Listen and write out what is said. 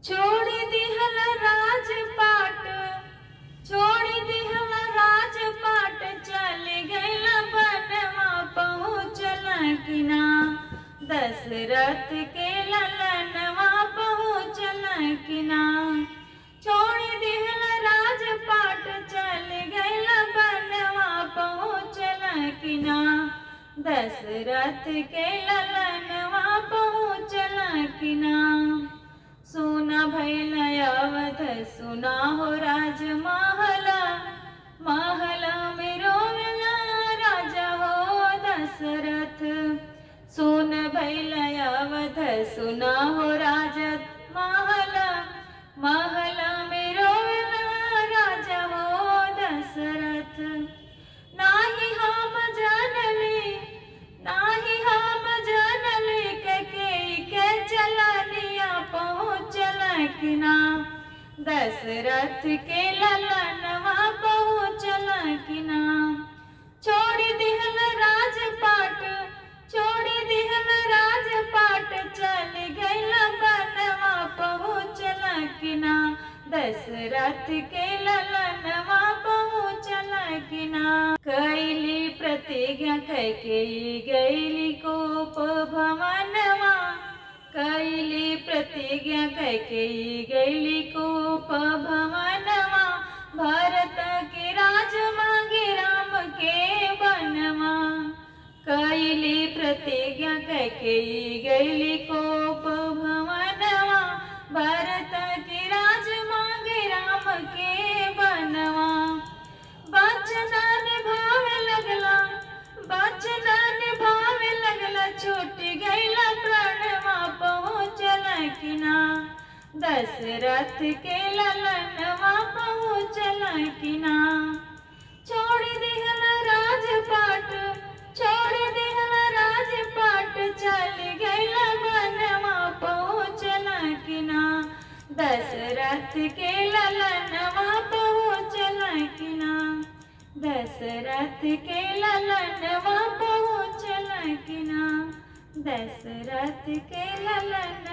छोड़ी दिहल राजपाट, छोड़ी दिहल राजपाट, चल गइल बनवा पहुँचल कि ना। दशरथ के ललनवा पहुँचल कि ना। छोड़ी दिहल राजपाट, चल गइल बनवा पहुँचल कि ना। दशरथ के ललनवा पहुँचल कि ना। सुना भइल अवध, सुना हो राजमहला, महला में रोवेला राजा हो दशरथ। सुन भइल अवध, सुना हो राजमहला, महला में रोवेला राजा हो दशरथ। नाही हम जानली, नाही हम जानली के चलनिया पहुँचल कि ना। दशरथ के ललनवा पहुँचल कि ना। छोड़ी दिहल राजपाट, छोड़ी दिहल राजपाट, चल गइल बनवा पहुँचल कि ना। दशरथ के ललनवा पहुँचल कि ना। कैली प्रतिज्ञा कैकेयी गइली कोप भवनवा, कैली प्रतिज्ञा कैकेयी गइली कोप भवनवा। भरत के राज मांगे राम के बनवा, कैली प्रतिज्ञा कैकेयी गइली कोप भवनवा। भरत के राज मांगे राम के बनवा। वचन निभावे लगला, वचन निभावे लगला, छूट गइल प्रणवा पहुँचल कि ना। दशरथ के ललनवा पहुँचल कि ना। छोड़ी दिहल राजपाट, छोड़ी दिहल राजपाट, चल गइल बनवा पहुँचल कि ना। दशरथ के ललनवा पहुँचल कि ना। दशरथ के ललनवा पहुँचल कि ना। दशरथ के ललन